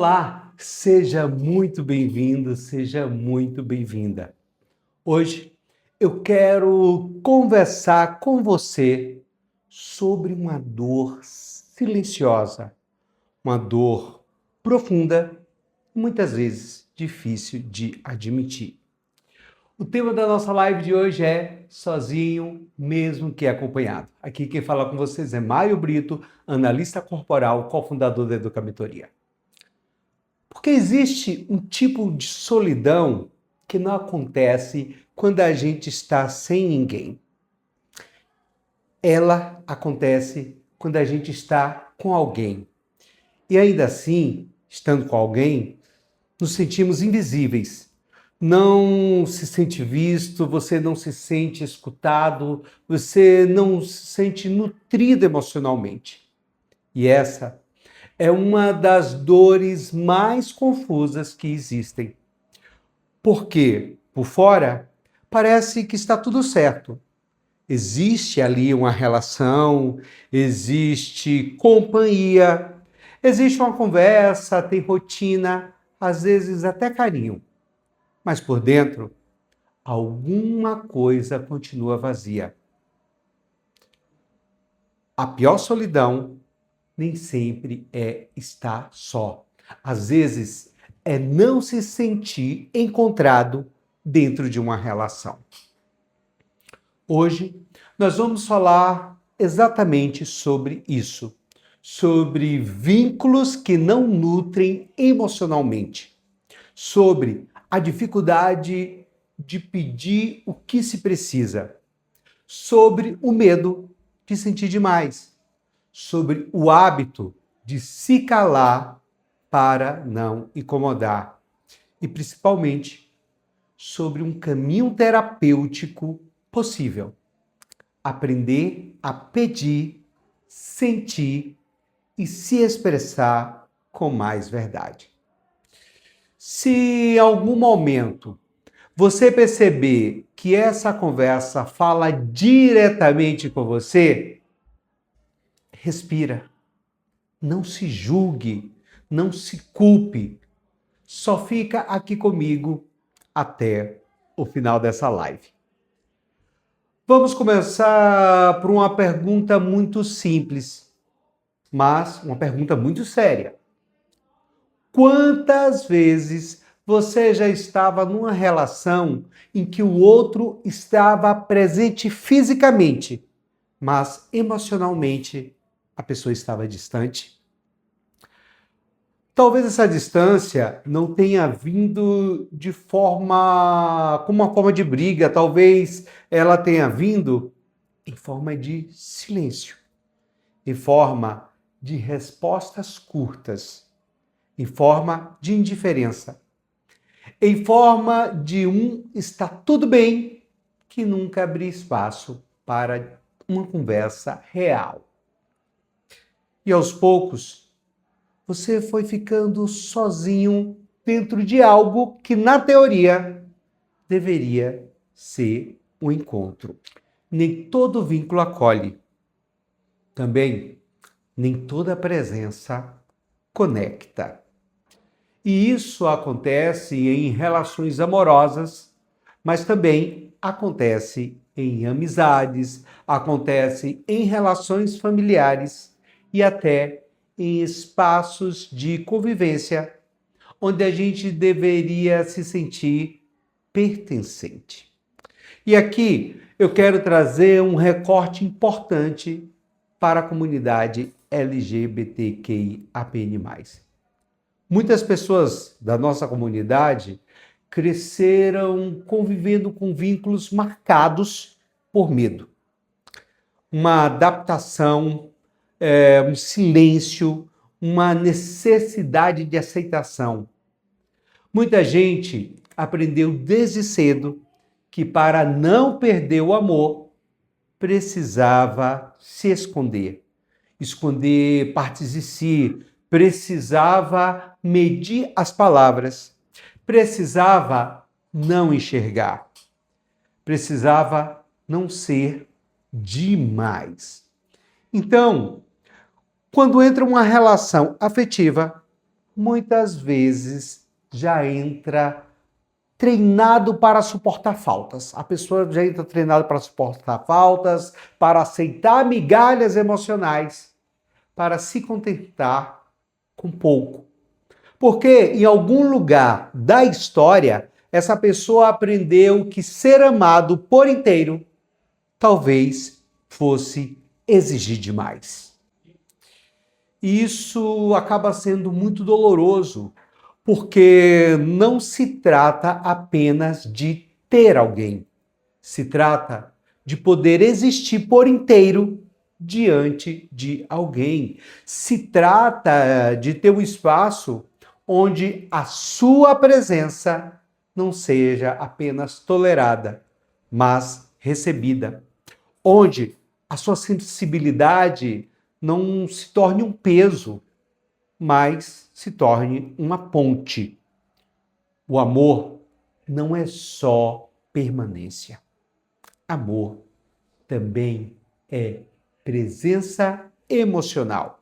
Olá, seja muito bem-vindo, seja muito bem-vinda. Hoje eu quero conversar com você sobre uma dor silenciosa, uma dor profunda, muitas vezes difícil de admitir. O tema da nossa live de hoje é sozinho, mesmo que acompanhado. Aqui quem fala com vocês é Mário Brito, analista corporal, cofundador da Educamentoria. Porque existe um tipo de solidão que não acontece quando a gente está sem ninguém. Ela acontece quando a gente está com alguém. E ainda assim, estando com alguém, nos sentimos invisíveis. Não se sente visto, você não se sente escutado, você não se sente nutrido emocionalmente. E essa é uma das dores mais confusas que existem. Porque, por fora, parece que está tudo certo. Existe ali uma relação, existe companhia, existe uma conversa, tem rotina, às vezes até carinho. Mas por dentro, alguma coisa continua vazia. A pior solidão nem sempre é estar só. Às vezes, é não se sentir encontrado dentro de uma relação. Hoje, nós vamos falar exatamente sobre isso, sobre vínculos que não nutrem emocionalmente, sobre a dificuldade de pedir o que se precisa, sobre o medo de sentir demais, sobre o hábito de se calar para não incomodar e, principalmente, sobre um caminho terapêutico possível. Aprender a pedir, sentir e se expressar com mais verdade. Se em algum momento você perceber que essa conversa fala diretamente com você, respira. Não se julgue, não se culpe. Só fica aqui comigo até o final dessa live. Vamos começar por uma pergunta muito simples, mas uma pergunta muito séria. Quantas vezes você já estava numa relação em que o outro estava presente fisicamente, mas emocionalmente a pessoa estava distante? Talvez essa distância não tenha vindo como uma forma de briga, talvez ela tenha vindo em forma de silêncio, em forma de respostas curtas, em forma de indiferença, em forma de está tudo bem, que nunca abriu espaço para uma conversa real. E aos poucos, você foi ficando sozinho dentro de algo que, na teoria, deveria ser um encontro. Nem todo vínculo acolhe. Também, nem toda presença conecta. E isso acontece em relações amorosas, mas também acontece em amizades, acontece em relações familiares e até em espaços de convivência, onde a gente deveria se sentir pertencente. E aqui eu quero trazer um recorte importante para a comunidade LGBTQIAPN+. Muitas pessoas da nossa comunidade cresceram convivendo com vínculos marcados por medo. Uma adaptação, um silêncio, uma necessidade de aceitação. Muita gente aprendeu desde cedo que para não perder o amor, precisava se esconder partes de si, precisava medir as palavras, precisava não enxergar, precisava não ser demais. Então, quando entra uma relação afetiva, muitas vezes já entra treinado para suportar faltas. A pessoa já entra treinada para suportar faltas, para aceitar migalhas emocionais, para se contentar com pouco. Porque em algum lugar da história, essa pessoa aprendeu que ser amado por inteiro talvez fosse exigir demais. E isso acaba sendo muito doloroso, porque não se trata apenas de ter alguém, se trata de poder existir por inteiro diante de alguém. Se trata de ter um espaço onde a sua presença não seja apenas tolerada, mas recebida. Onde a sua sensibilidade não se torne um peso, mas se torne uma ponte. O amor não é só permanência. Amor também é presença emocional.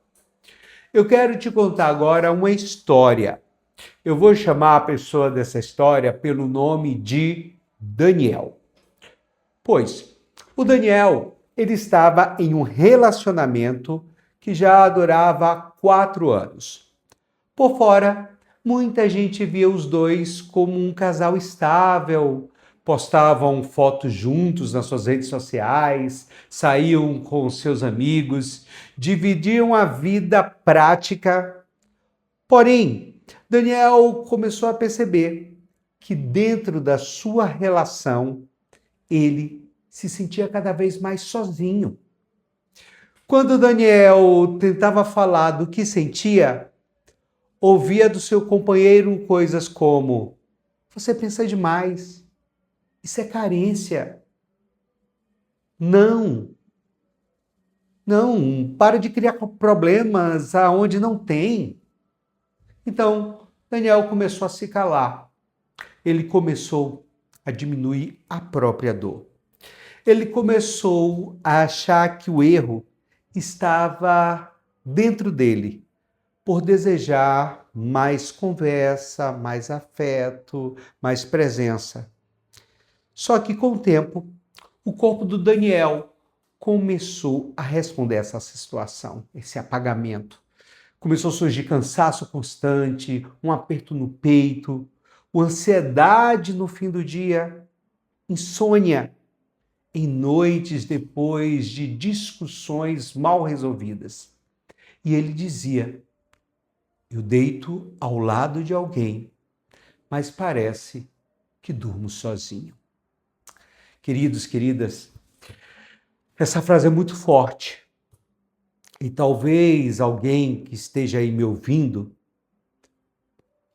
Eu quero te contar agora uma história. Eu vou chamar a pessoa dessa história pelo nome de Daniel. Pois o Daniel, ele estava em um relacionamento que já durava 4 anos. Por fora, muita gente via os dois como um casal estável, postavam fotos juntos nas suas redes sociais, saíam com seus amigos, dividiam a vida prática. Porém, Daniel começou a perceber que dentro da sua relação, ele se sentia cada vez mais sozinho. Quando Daniel tentava falar do que sentia, ouvia do seu companheiro coisas como: você pensa demais, isso é carência. Não, para de criar problemas aonde não tem. Então, Daniel começou a se calar. Ele começou a diminuir a própria dor. Ele começou a achar que o erro estava dentro dele, por desejar mais conversa, mais afeto, mais presença. Só que com o tempo, o corpo do Daniel começou a responder a essa situação, esse apagamento. Começou a surgir cansaço constante, um aperto no peito, uma ansiedade no fim do dia, insônia em noites depois de discussões mal resolvidas. E ele dizia: eu deito ao lado de alguém, mas parece que durmo sozinho. Queridos, queridas, essa frase é muito forte. E talvez alguém que esteja aí me ouvindo,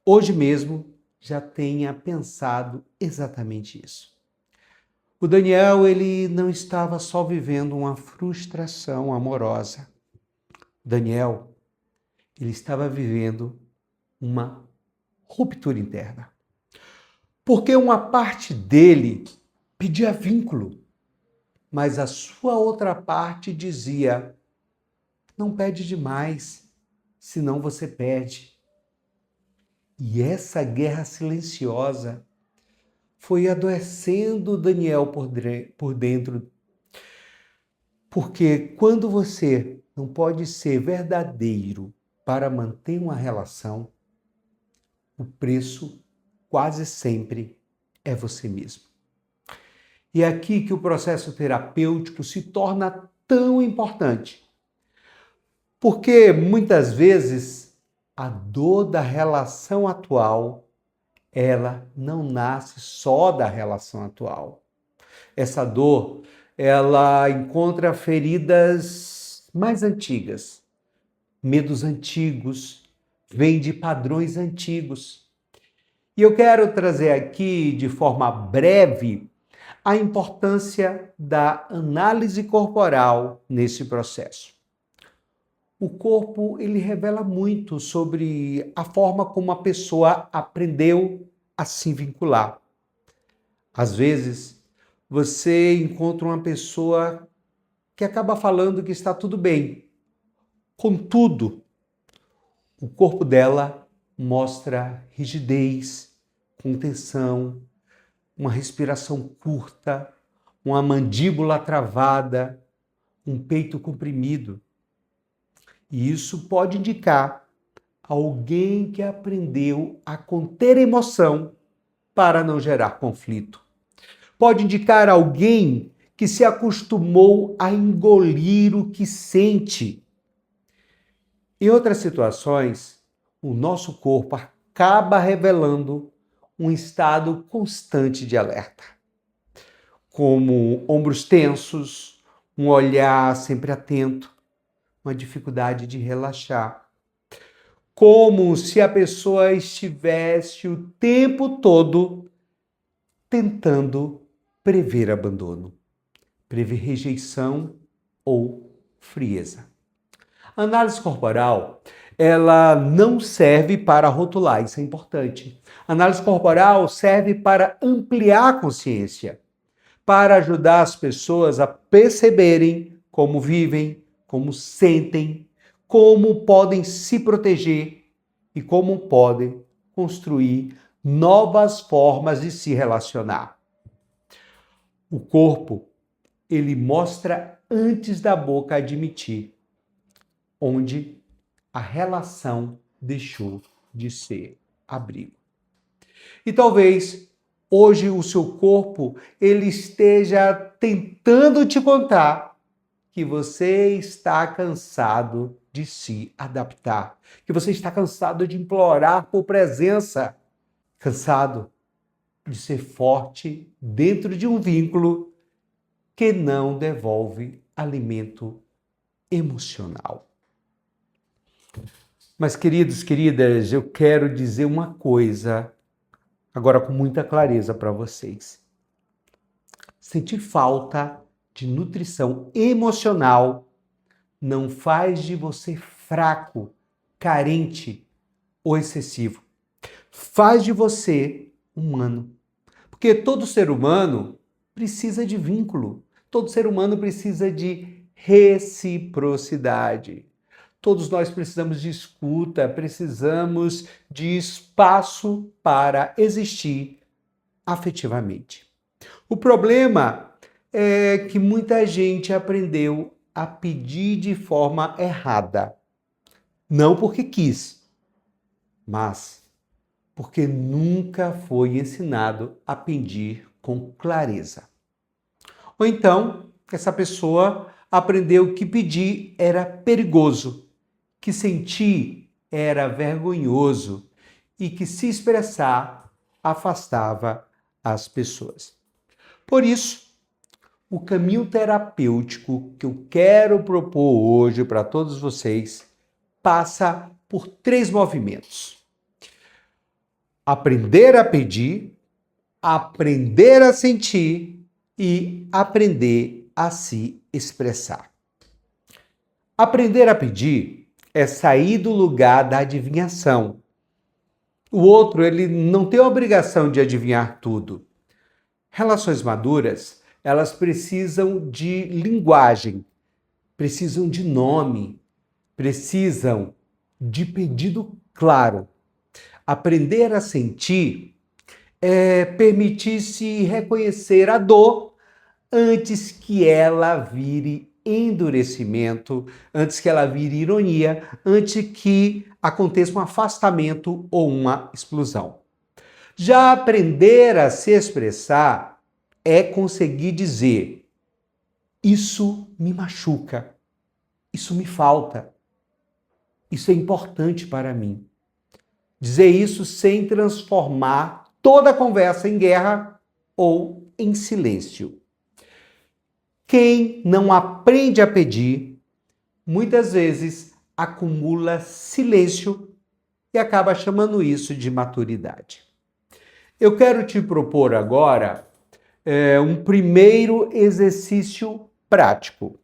hoje mesmo, já tenha pensado exatamente isso. O Daniel, ele não estava só vivendo uma frustração amorosa. Daniel, ele estava vivendo uma ruptura interna. Porque uma parte dele pedia vínculo, mas a sua outra parte dizia: não pede demais, senão você perde. E essa guerra silenciosa foi adoecendo Daniel por dentro. Porque quando você não pode ser verdadeiro para manter uma relação, o preço quase sempre é você mesmo. E é aqui que o processo terapêutico se torna tão importante. Porque muitas vezes a dor da relação atual, ela não nasce só da relação atual. Essa dor, ela encontra feridas mais antigas, medos antigos, vem de padrões antigos. E eu quero trazer aqui, de forma breve, a importância da análise corporal nesse processo. O corpo, ele revela muito sobre a forma como a pessoa aprendeu a se vincular. Às vezes, você encontra uma pessoa que acaba falando que está tudo bem. Contudo, o corpo dela mostra rigidez, contenção, uma respiração curta, uma mandíbula travada, um peito comprimido. E isso pode indicar alguém que aprendeu a conter emoção para não gerar conflito. Pode indicar alguém que se acostumou a engolir o que sente. Em outras situações, o nosso corpo acaba revelando um estado constante de alerta, como ombros tensos, um olhar sempre atento, uma dificuldade de relaxar, como se a pessoa estivesse o tempo todo tentando prever abandono, prever rejeição ou frieza. A análise corporal, ela não serve para rotular, isso é importante. A análise corporal serve para ampliar a consciência, para ajudar as pessoas a perceberem como vivem, como sentem, como podem se proteger e como podem construir novas formas de se relacionar. O corpo, ele mostra antes da boca admitir, onde a relação deixou de ser abrigo. E talvez hoje o seu corpo ele esteja tentando te contar que você está cansado de se adaptar, que você está cansado de implorar por presença, cansado de ser forte dentro de um vínculo que não devolve alimento emocional. Mas, queridos, queridas, eu quero dizer uma coisa agora com muita clareza para vocês. Sentir falta de nutrição emocional não faz de você fraco, carente ou excessivo. Faz de você humano. Porque todo ser humano precisa de vínculo. Todo ser humano precisa de reciprocidade. Todos nós precisamos de escuta, precisamos de espaço para existir afetivamente. O problema é que muita gente aprendeu a pedir de forma errada. Não porque quis, mas porque nunca foi ensinado a pedir com clareza. Ou então, essa pessoa aprendeu que pedir era perigoso, que sentir era vergonhoso e que se expressar afastava as pessoas. Por isso, o caminho terapêutico que eu quero propor hoje para todos vocês passa por 3 movimentos: aprender a pedir, aprender a sentir e aprender a se expressar. Aprender a pedir é sair do lugar da adivinhação. O outro, ele não tem a obrigação de adivinhar tudo. Relações maduras, elas precisam de linguagem, precisam de nome, precisam de pedido claro. Aprender a sentir é permitir-se reconhecer a dor antes que ela vire endurecimento, antes que ela vire ironia, antes que aconteça um afastamento ou uma explosão. Já aprender a se expressar é conseguir dizer: isso me machuca, isso me falta, isso é importante para mim. Dizer isso sem transformar toda a conversa em guerra ou em silêncio. Quem não aprende a pedir, muitas vezes acumula silêncio e acaba chamando isso de maturidade. Eu quero te propor agora um primeiro exercício prático.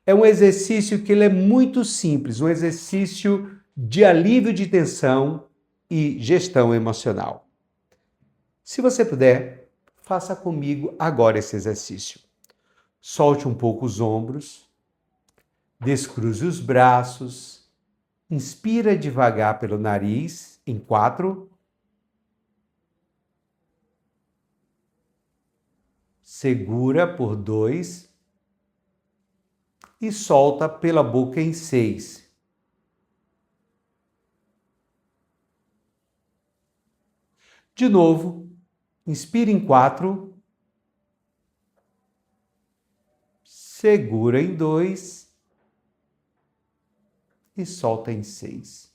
É um exercício que ele é muito simples, um exercício de alívio de tensão e gestão emocional. Se você puder, faça comigo agora esse exercício. Solte um pouco os ombros, descruze os braços, inspira devagar pelo nariz em 4. Segura por 2 e solta pela boca em 6. De novo, inspira em 4, segura em 2 e solta em 6.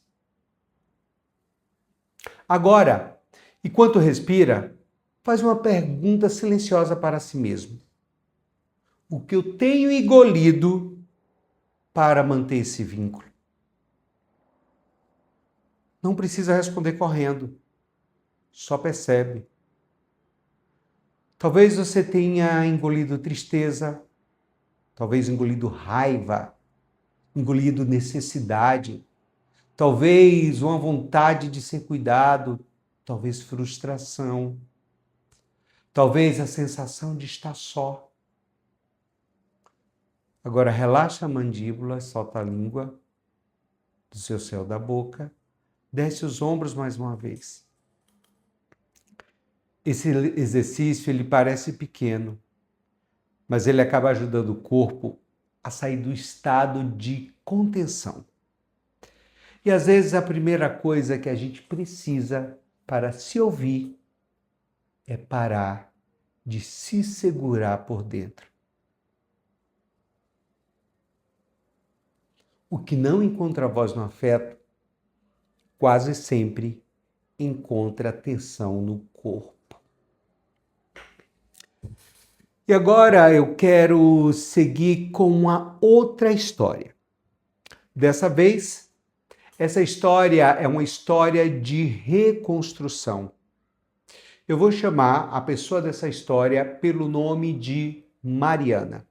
Agora, enquanto respira, faz uma pergunta silenciosa para si mesmo. O que eu tenho engolido para manter esse vínculo? Não precisa responder correndo, só percebe. Talvez você tenha engolido tristeza, talvez engolido raiva, engolido necessidade, talvez uma vontade de ser cuidado, talvez frustração, talvez a sensação de estar só. Agora relaxa a mandíbula, solta a língua do seu céu da boca, desce os ombros mais uma vez. Esse exercício ele parece pequeno, mas ele acaba ajudando o corpo a sair do estado de contenção. E às vezes a primeira coisa que a gente precisa para se ouvir é parar de se segurar por dentro. O que não encontra voz no afeto, quase sempre encontra tensão no corpo. E agora eu quero seguir com uma outra história. Dessa vez, essa história é uma história de reconstrução. Eu vou chamar a pessoa dessa história pelo nome de Mariana.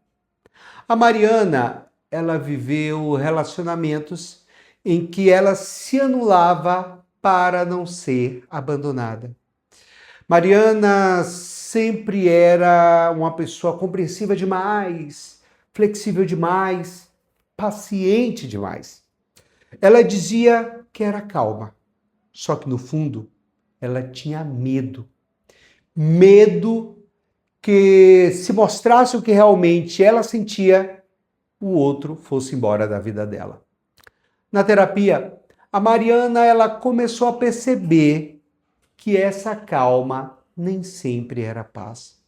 A Mariana, ela viveu relacionamentos em que ela se anulava para não ser abandonada. Mariana sempre era uma pessoa compreensiva demais, flexível demais, paciente demais. Ela dizia que era calma, só que no fundo ela tinha medo. Medo que se mostrasse o que realmente ela sentia, o outro fosse embora da vida dela. Na terapia, a Mariana ela começou a perceber que essa calma nem sempre era paz.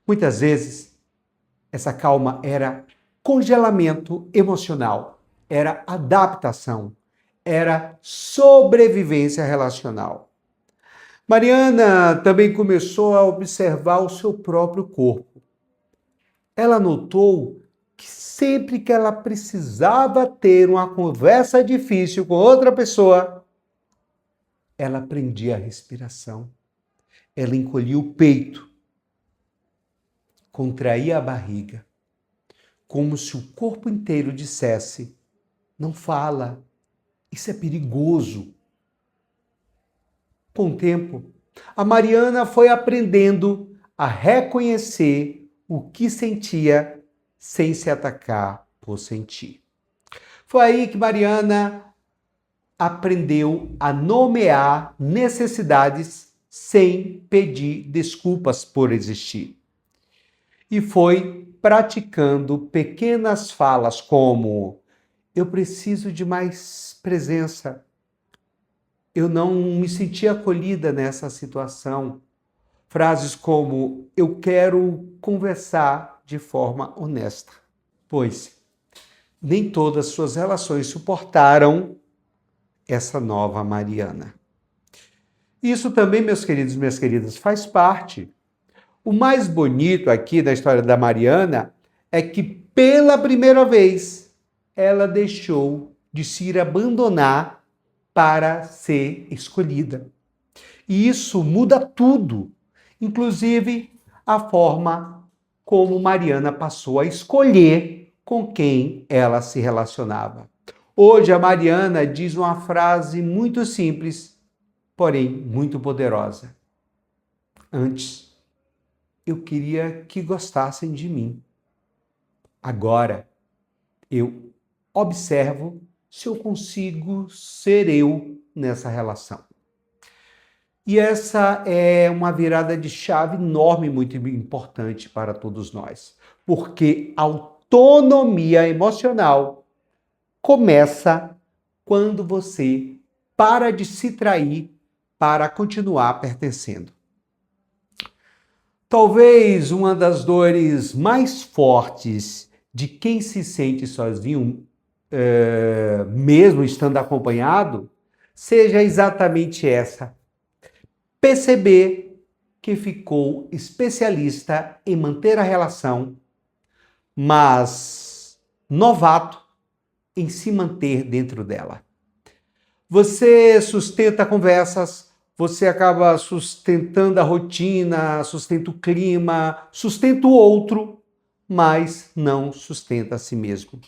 Muitas vezes, essa calma era congelamento emocional, era adaptação, era sobrevivência relacional. Mariana também começou a observar o seu próprio corpo. Ela notou que sempre que ela precisava ter uma conversa difícil com outra pessoa, ela prendia a respiração, ela encolhia o peito, contraía a barriga, como se o corpo inteiro dissesse: não fala, isso é perigoso. Com o tempo, a Mariana foi aprendendo a reconhecer o que sentia sem se atacar por sentir. Foi aí que Mariana aprendeu a nomear necessidades sem pedir desculpas por existir. E foi praticando pequenas falas como: eu preciso de mais presença. Eu não me senti acolhida nessa situação. Frases como: eu quero conversar de forma honesta. Pois nem todas suas relações suportaram essa nova Mariana. Isso também, meus queridos e minhas queridas, faz parte. O mais bonito aqui da história da Mariana é que, pela primeira vez, ela deixou de se abandonar para ser escolhida. E isso muda tudo, inclusive a forma como Mariana passou a escolher com quem ela se relacionava. Hoje a Mariana diz uma frase muito simples, porém muito poderosa. Antes, eu queria que gostassem de mim. Agora, eu observo se eu consigo ser eu nessa relação. E essa é uma virada de chave enorme, muito importante para todos nós, porque autonomia emocional começa quando você para de se trair para continuar pertencendo. Talvez uma das dores mais fortes de quem se sente sozinho, mesmo estando acompanhado, seja exatamente essa: perceber que ficou especialista em manter a relação, mas novato em se manter dentro dela. Você sustenta conversas, você acaba sustentando a rotina, sustenta o clima, sustenta o outro, mas não sustenta a si mesmo.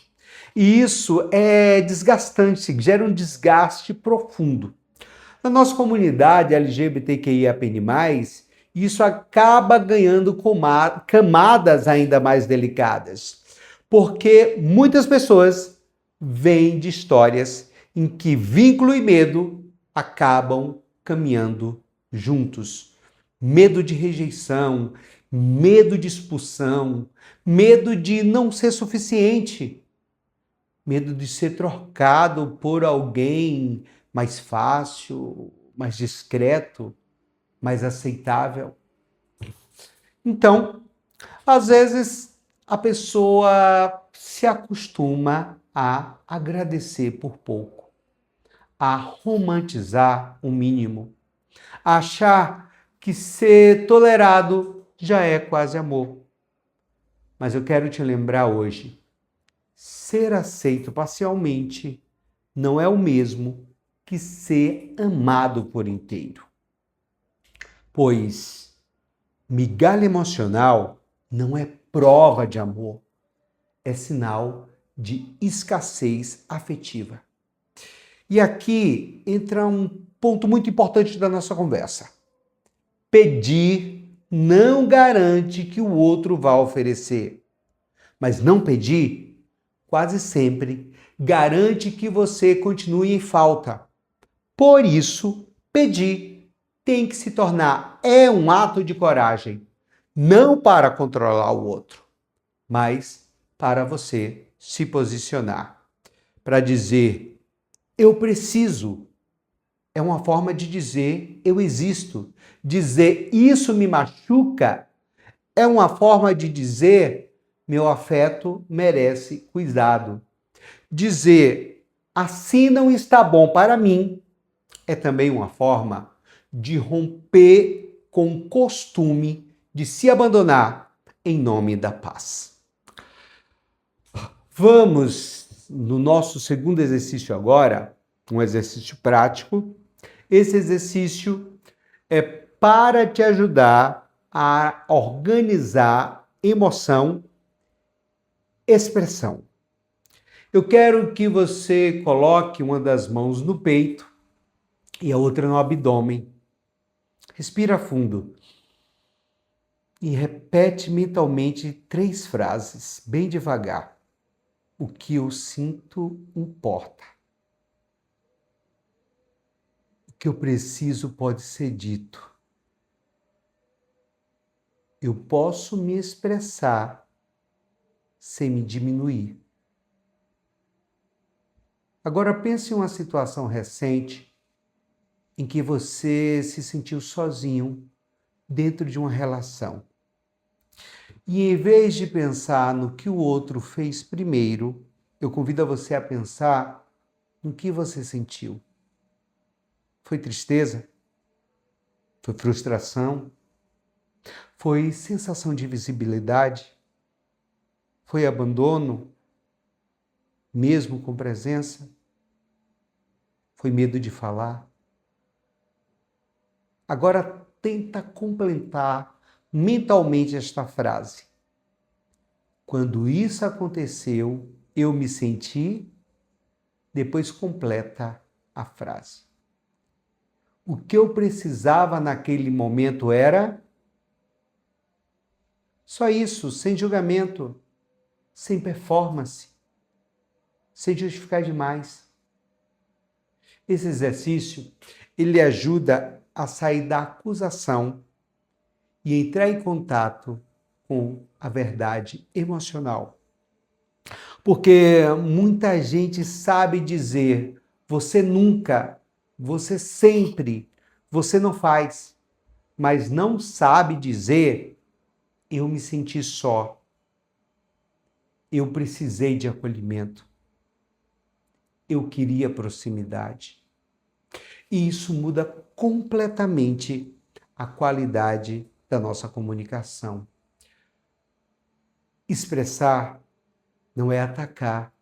E isso é desgastante, gera um desgaste profundo. Na nossa comunidade LGBTQIAPN+, isso acaba ganhando camadas ainda mais delicadas, porque muitas pessoas vêm de histórias em que vínculo e medo acabam caminhando juntos. Medo de rejeição, medo de expulsão, medo de não ser suficiente, medo de ser trocado por alguém mais fácil, mais discreto, mais aceitável. Então, às vezes, a pessoa se acostuma a agradecer por pouco, a romantizar o mínimo, a achar que ser tolerado já é quase amor. Mas eu quero te lembrar hoje, ser aceito parcialmente não é o mesmo que ser amado por inteiro. Pois migalha emocional não é prova de amor, é sinal de escassez afetiva. E aqui entra um ponto muito importante da nossa conversa. Pedir não garante que o outro vá oferecer, mas não pedir, quase sempre, garante que você continue em falta. Por isso, pedir tem que se tornar um ato de coragem, não para controlar o outro, mas para você se posicionar, para dizer eu preciso. É uma forma de dizer eu existo. Dizer isso me machuca é uma forma de dizer meu afeto merece cuidado. Dizer assim não está bom para mim é também uma forma de romper com o costume de se abandonar em nome da paz. Vamos no nosso segundo exercício agora, um exercício prático. Esse exercício é para te ajudar a organizar emoção, expressão. Eu quero que você coloque uma das mãos no peito e a outra no abdômen. Respira fundo e repete mentalmente 3 frases, bem devagar. O que eu sinto importa. O que eu preciso pode ser dito. Eu posso me expressar sem me diminuir. Agora pense em uma situação recente em que você se sentiu sozinho dentro de uma relação. E em vez de pensar no que o outro fez primeiro, eu convido você a pensar no que você sentiu. Foi tristeza? Foi frustração? Foi sensação de invisibilidade? Foi abandono, mesmo com presença? Foi medo de falar? Agora tenta completar mentalmente esta frase. Quando isso aconteceu, eu me senti. Depois completa a frase. O que eu precisava naquele momento era só isso, sem julgamento, sem performance, sem justificar demais. Esse exercício, ele ajuda a sair da acusação e entrar em contato com a verdade emocional. Porque muita gente sabe dizer, você nunca, você sempre, você não faz, mas não sabe dizer, eu me senti só, eu precisei de acolhimento, eu queria proximidade. E isso muda completamente a qualidade da nossa comunicação. Expressar não é atacar.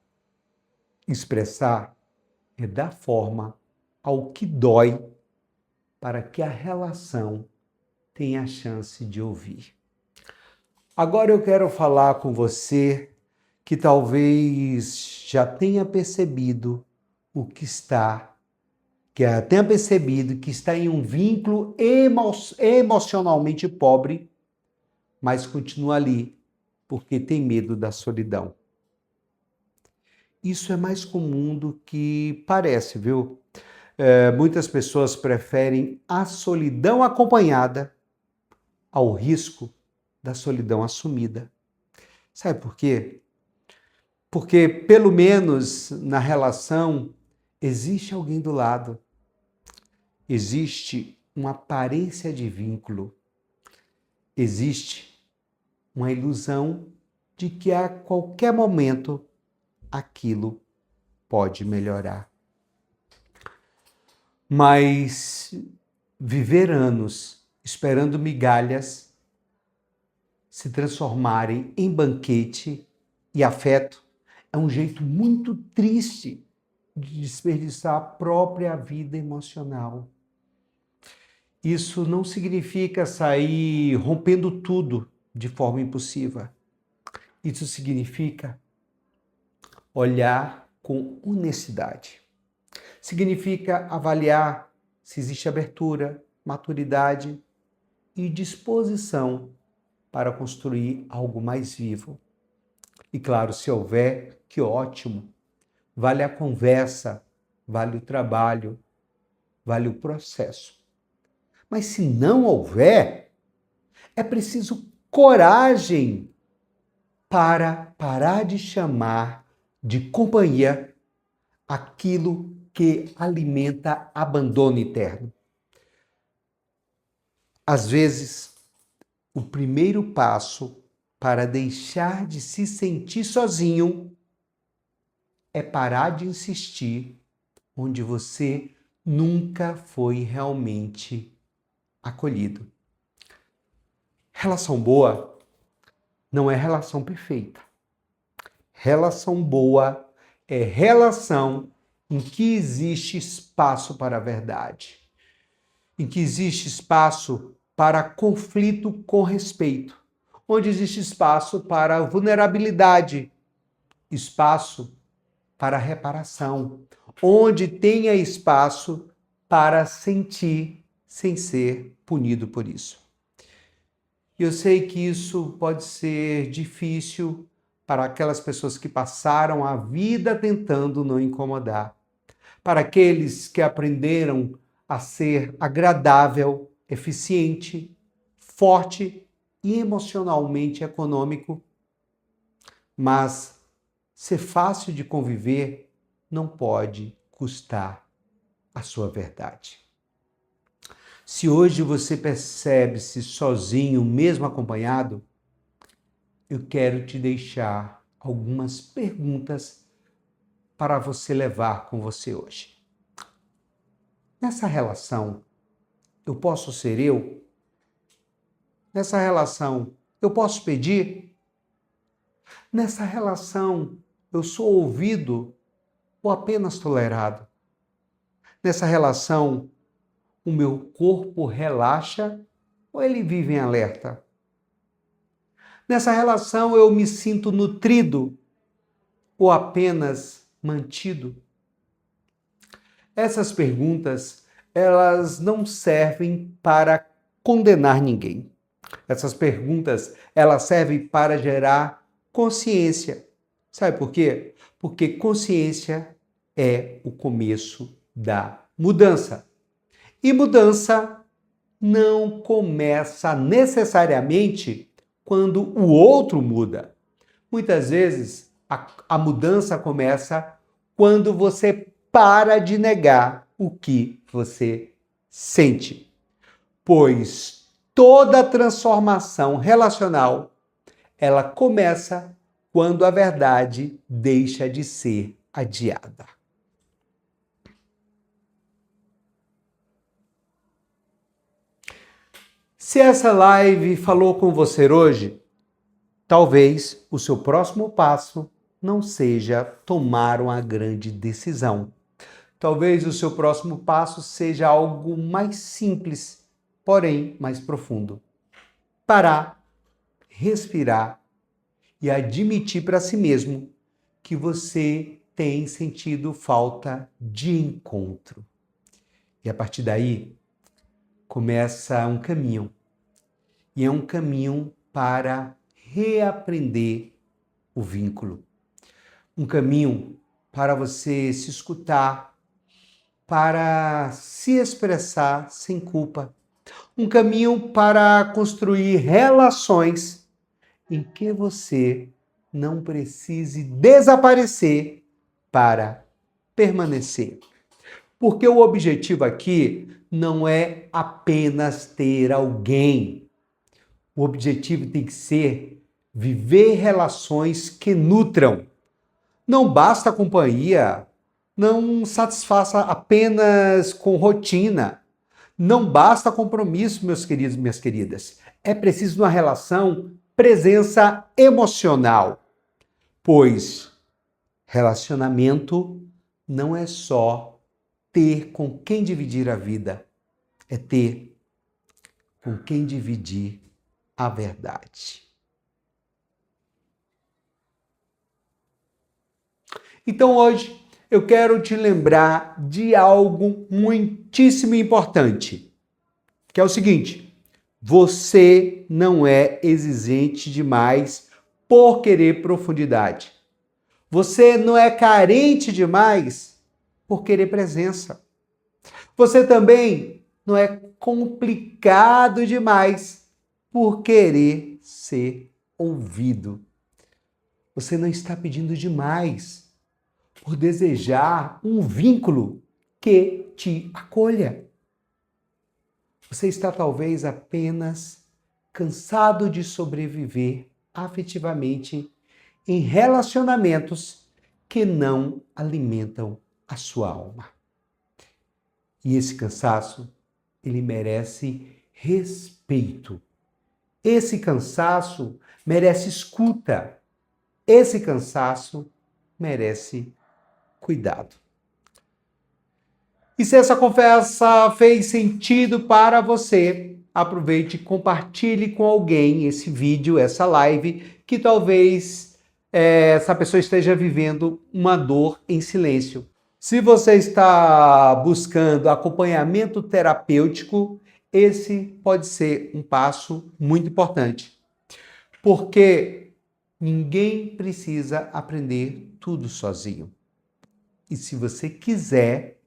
Expressar é dar forma ao que dói para que a relação tenha a chance de ouvir. Agora eu quero falar com você que talvez já tenha percebido que está em um vínculo emocionalmente pobre, mas continua ali porque tem medo da solidão. Isso é mais comum do que parece, viu? Muitas pessoas preferem a solidão acompanhada ao risco da solidão assumida. Sabe por quê? Porque, pelo menos na relação, existe alguém do lado. Existe uma aparência de vínculo. Existe uma ilusão de que a qualquer momento aquilo pode melhorar. Mas viver anos esperando migalhas se transformarem em banquete e afeto é um jeito muito triste de desperdiçar a própria vida emocional. Isso não significa sair rompendo tudo de forma impulsiva. Isso significa olhar com honestidade. Significa avaliar se existe abertura, maturidade e disposição para construir algo mais vivo. E claro, se houver, que ótimo. Vale a conversa, vale o trabalho, vale o processo. Mas se não houver, é preciso coragem para parar de chamar de companhia aquilo que alimenta abandono eterno. Às vezes, o primeiro passo para deixar de se sentir sozinho é parar de insistir onde você nunca foi realmente acolhido. Relação boa não é relação perfeita. Relação boa é relação em que existe espaço para a verdade, em que existe espaço para conflito com respeito, onde existe espaço para vulnerabilidade, espaço para reparação, onde tenha espaço para sentir sem ser punido por isso. E eu sei que isso pode ser difícil para aquelas pessoas que passaram a vida tentando não incomodar, para aqueles que aprenderam a ser agradável, eficiente, forte e emocionalmente econômico. Mas ser fácil de conviver não pode custar a sua verdade. Se hoje você percebe-se sozinho, mesmo acompanhado, eu quero te deixar algumas perguntas para você levar com você hoje. Nessa relação, eu posso ser eu? Nessa relação, eu posso pedir? Nessa relação, eu sou ouvido ou apenas tolerado? Nessa relação, o meu corpo relaxa ou ele vive em alerta? Nessa relação, eu me sinto nutrido ou apenas mantido? Essas perguntas, elas não servem para condenar ninguém. Essas perguntas, elas servem para gerar consciência. Sabe por quê? Porque consciência é o começo da mudança. E mudança não começa necessariamente quando o outro muda. Muitas vezes a mudança começa quando você para de negar o que você sente. Pois toda transformação relacional, ela começa quando a verdade deixa de ser adiada. Se essa live falou com você hoje, talvez o seu próximo passo não seja tomar uma grande decisão. Talvez o seu próximo passo seja algo mais simples, porém mais profundo. Parar, respirar e admitir para si mesmo que você tem sentido falta de encontro. E a partir daí, começa um caminho. E é um caminho para reaprender o vínculo. Um caminho para você se escutar, para se expressar sem culpa. Um caminho para construir relações em que você não precise desaparecer para permanecer. Porque o objetivo aqui não é apenas ter alguém. O objetivo tem que ser viver relações que nutram. Não basta a companhia, não satisfaça apenas com rotina. Não basta compromisso, meus queridos e minhas queridas. É preciso uma relação, presença emocional. Pois relacionamento não é só ter com quem dividir a vida, é ter com quem dividir a verdade. Então hoje eu quero te lembrar de algo muitíssimo importante, que é o seguinte: você não é exigente demais por querer profundidade. Você não é carente demais por querer presença. Você também não é complicado demais por querer ser ouvido. Você não está pedindo demais por desejar um vínculo que te acolha. Você está talvez apenas cansado de sobreviver afetivamente em relacionamentos que não alimentam a sua alma. E esse cansaço, ele merece respeito. Esse cansaço merece escuta. Esse cansaço merece cuidado. E se essa conversa fez sentido para você, aproveite e compartilhe com alguém esse vídeo, essa live, que talvez essa pessoa esteja vivendo uma dor em silêncio. Se você está buscando acompanhamento terapêutico, esse pode ser um passo muito importante. Porque ninguém precisa aprender tudo sozinho. E se você quiser,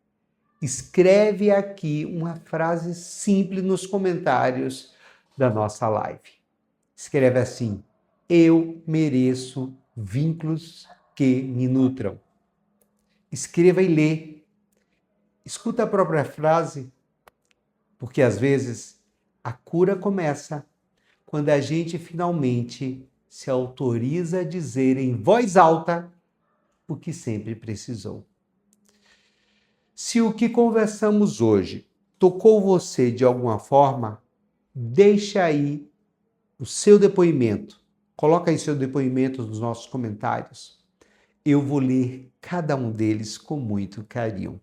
escreve aqui uma frase simples nos comentários da nossa live. Escreve assim: eu mereço vínculos que me nutram. Escreva e lê. Escuta a própria frase, porque às vezes a cura começa quando a gente finalmente se autoriza a dizer em voz alta o que sempre precisou. Se o que conversamos hoje tocou você de alguma forma, deixa aí o seu depoimento. Coloca aí seu depoimento nos nossos comentários. Eu vou ler cada um deles com muito carinho.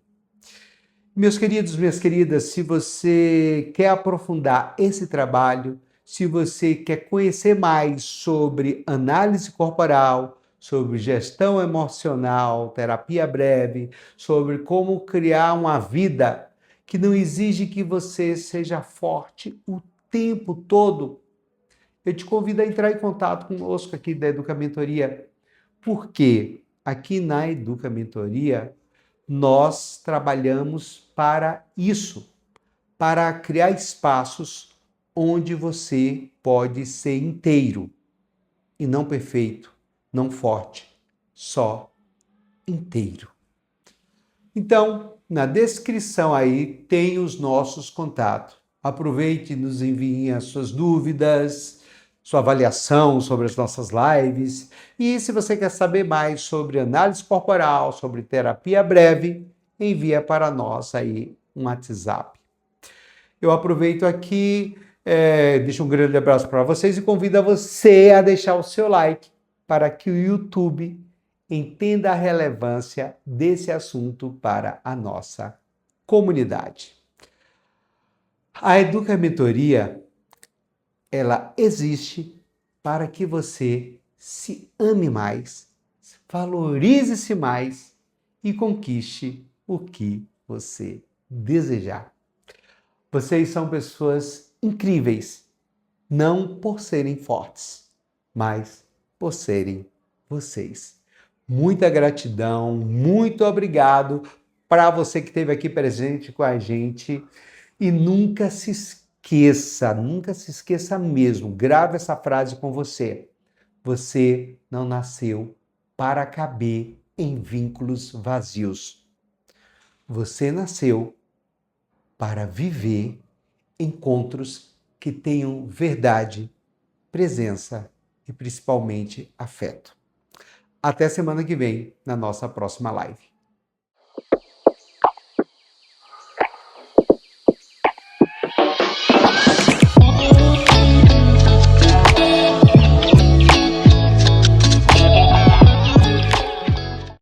Meus queridos, minhas queridas, se você quer aprofundar esse trabalho, se você quer conhecer mais sobre análise corporal, sobre gestão emocional, terapia breve, sobre como criar uma vida que não exige que você seja forte o tempo todo, eu te convido a entrar em contato conosco aqui da Educa Mentoria, porque aqui na Educa Mentoria nós trabalhamos para isso, para criar espaços onde você pode ser inteiro e não perfeito, não forte, só inteiro. Então, na descrição aí tem os nossos contatos. Aproveite e nos envie as suas dúvidas, sua avaliação sobre as nossas lives. E se você quer saber mais sobre análise corporal, sobre terapia breve, envia para nós aí um WhatsApp. Eu aproveito aqui, deixo um grande abraço para vocês e convido você a deixar o seu like para que o YouTube entenda a relevância desse assunto para a nossa comunidade. A Educa Mentoria, ela existe para que você se ame mais, valorize-se mais e conquiste o que você desejar. Vocês são pessoas incríveis, não por serem fortes, mas por serem vocês. Muita gratidão, muito obrigado para você que esteve aqui presente com a gente. E nunca se esqueça mesmo, grave essa frase com você. Você não nasceu para caber em vínculos vazios. Você nasceu para viver encontros que tenham verdade, presença e principalmente afeto. Até semana que vem, na nossa próxima live.